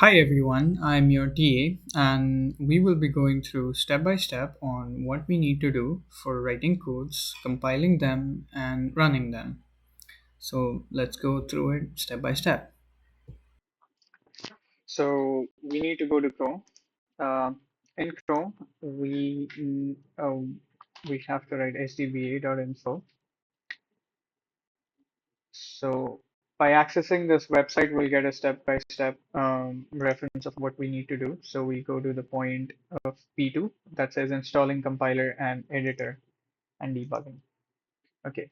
Hi everyone, I'm your TA, and we will be going through step by step on what we need to do for writing codes, compiling them, and running them. So let's go through it step by step. So we need to go to Chrome. Uh, in Chrome, we have to write sdba.info. So by accessing this website, we'll get a step-by-step reference of what we need to do. So we go to the point of P2 that says installing compiler and editor and debugging. Okay,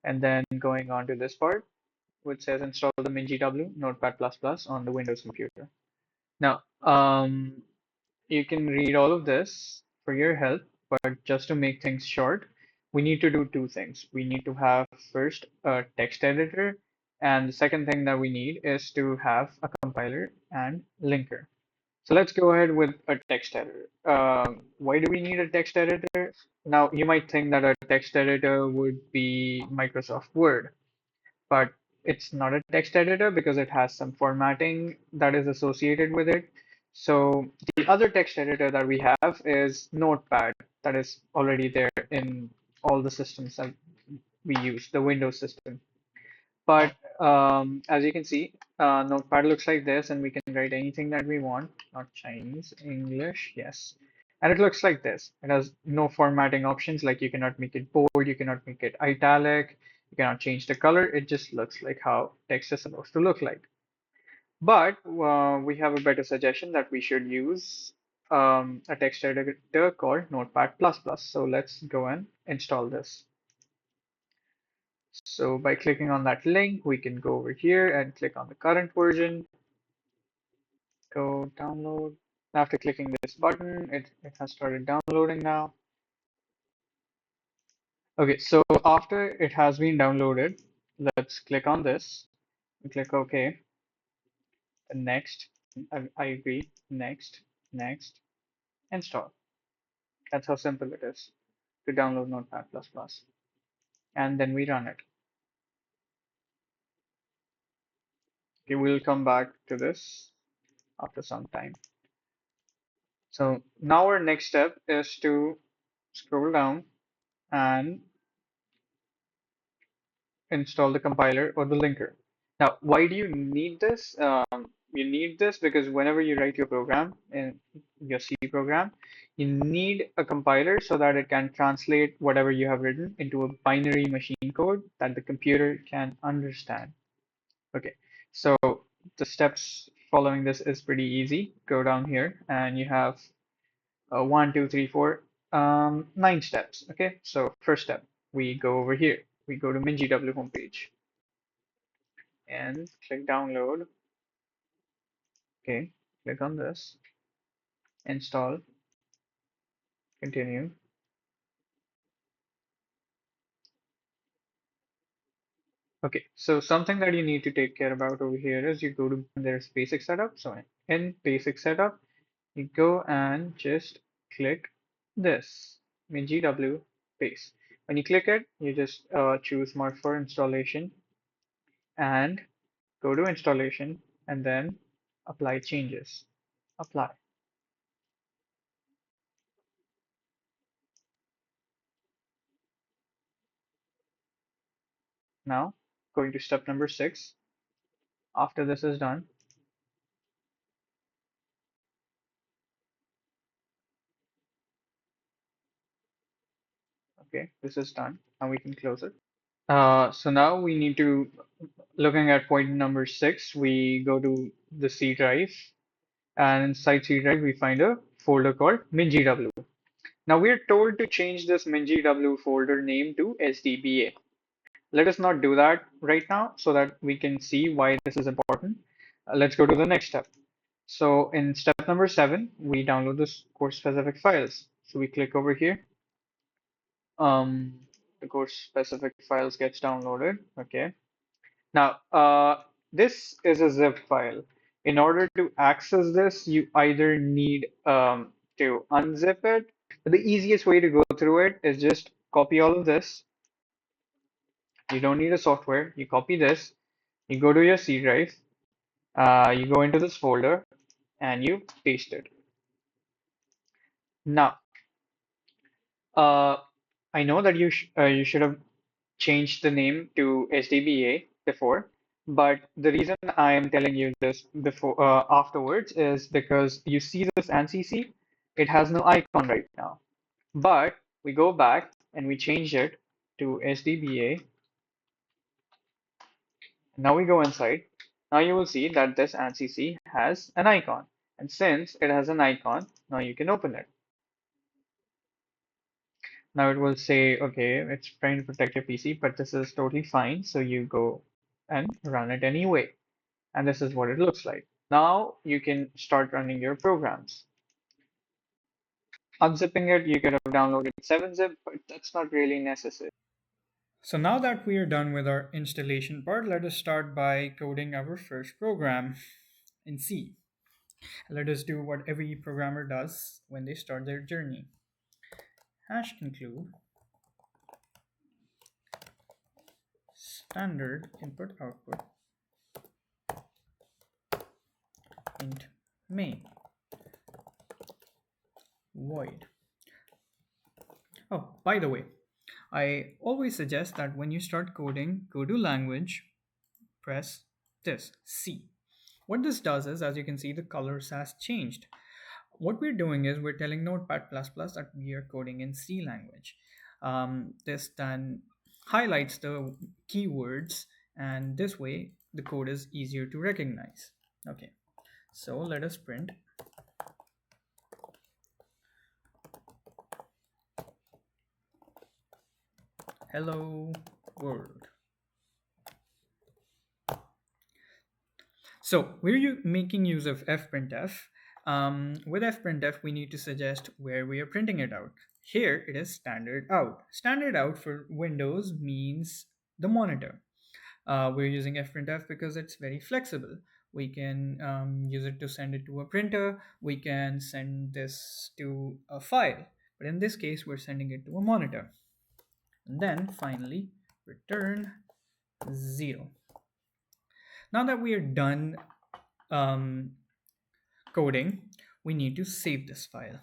and then going on to this part, which says install the MinGW Notepad++ on the Windows computer. Now, you can read all of this for your help, but just to make things short, we need to do two things. We need to have first a text editor, and the second thing that we need is to have a compiler and linker. So let's go ahead with a text editor. Why do we need a text editor? Now, you might think that a text editor would be Microsoft Word, but it's not a text editor because it has some formatting that is associated with it. So the other text editor that we have is Notepad, that is already there in all the systems that we use, the Windows system. But as you can see, Notepad looks like this, and we can write anything that we want, not Chinese, English, yes. And it looks like this. It has no formatting options, like you cannot make it bold, you cannot make it italic, you cannot change the color. It just looks like how text is supposed to look like. But we have a better suggestion that we should use a text editor called Notepad++. So let's go and install this. So by clicking on that link, we can go over here and click on the current version, go download. After clicking this button, it has started downloading now. Okay, so after it has been downloaded, let's click on this and click OK, and next, I agree, next, next, install. That's how simple it is to download Notepad++. And then we run it. Okay, we'll come back to this after some time. So now our next step is to scroll down and install the compiler or the linker. Now, why do you need this? You need this because whenever you write your program in your C program, you need a compiler so that it can translate whatever you have written into a binary machine code that the computer can understand. Okay, so the steps following this is pretty easy. Go down here and you have one, two, three, four, 9 steps. Okay, so first step, we go over here. We go to MinGW homepage and click download. Okay, click on this, install, continue. Okay, so something that you need to take care about over here is you go to there's basic setup. So in basic setup, you go and just click this MinGW base. When you click it, you just choose mark for installation and go to installation and then apply changes. Apply. Now, going to step number 6. After this is done, okay, this is done. Now we can close it. So now we need to, looking at point number 6, we go to the C drive, and inside C drive we find a folder called MinGW. Now we are told to change this MinGW folder name to SDBA. Let us not do that right now so that we can see why this is important. Let's go to the next step. So in step number 7, we download this course specific files. So we click over here. The course specific files gets downloaded. Okay. Now, this is a zip file. In order to access this, you either need to unzip it, but the easiest way to go through it is just copy all of this. You don't need a software. You copy this, you go to your C drive, you go into this folder, and you paste it. Now, uh, I know that you should have changed the name to SDBA before, but the reason I am telling you this before afterwards is because you see this ANSI, it has no icon right now. But we go back and we change it to SDBA. Now we go inside. Now you will see that this ANSI has an icon. And since it has an icon, now you can open it. Now it will say, okay, it's trying to protect your PC, but this is totally fine. So you go and run it anyway. And this is what it looks like. Now you can start running your programs. Unzipping it, you could have downloaded 7-zip, but that's not really necessary. So now that we are done with our installation part, let us start by coding our first program in C. Let us do what every programmer does when they start their journey. Hash include standard input output int main void. Oh, by the way, I always suggest that when you start coding, go to language, press this C. What this does is, as you can see, the colors has changed. What we're doing is we're telling Notepad++ that we are coding in C language. This then highlights the keywords, and this way the code is easier to recognize. Okay, so let us print hello world. So we're making use of fprintf. With fprintf, we need to suggest where we are printing it out. Here it is standard out. Standard out for Windows means the monitor. We're using fprintf because it's very flexible. We can use it to send it to a printer. We can send this to a file. But in this case, we're sending it to a monitor. And then finally, return 0. Now that we are done um, coding, we need to save this file.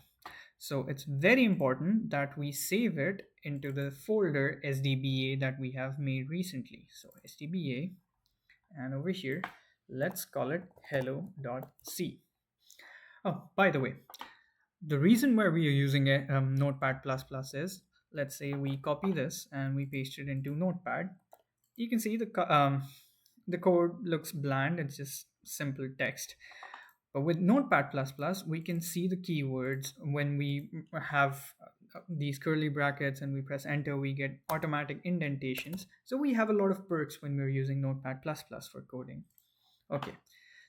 So it's very important that we save it into the folder SDBA that we have made recently. So SDBA, and over here, let's call it hello.c. Oh, by the way, the reason why we are using a Notepad++ is, let's say we copy this and we paste it into Notepad. You can see the code looks bland. It's just simple text. But with Notepad++, we can see the keywords. When we have these curly brackets and we press enter, we get automatic indentations. So we have a lot of perks when we're using Notepad++ for coding. Okay,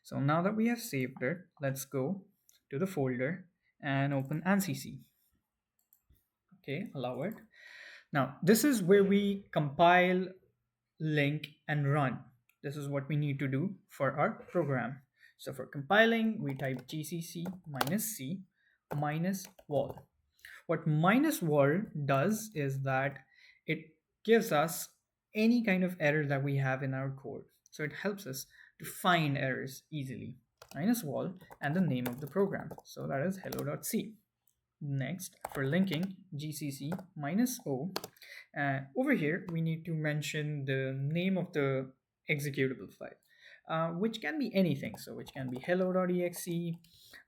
so now that we have saved it, let's go to the folder and open ANSI. Okay, allow it. Now, this is where we compile, link, and run. This is what we need to do for our program. So for compiling, we type gcc -c -wall. What -wall does is that it gives us any kind of error that we have in our code. So it helps us to find errors easily. -wall and the name of the program. So that is hello.c. Next, for linking, gcc -o. Over here, we need to mention the name of the executable file, which can be anything. So, which can be hello.exe,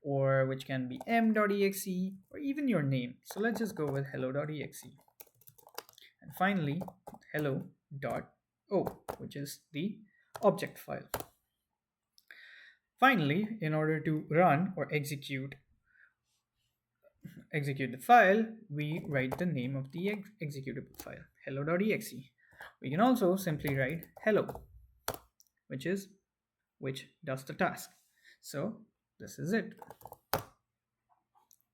or which can be m.exe, or even your name. So, let's just go with hello.exe. And finally, hello.o, which is the object file. Finally, in order to run or execute the file, we write the name of the executable file, hello.exe. We can also simply write hello, which does the task. So this is it.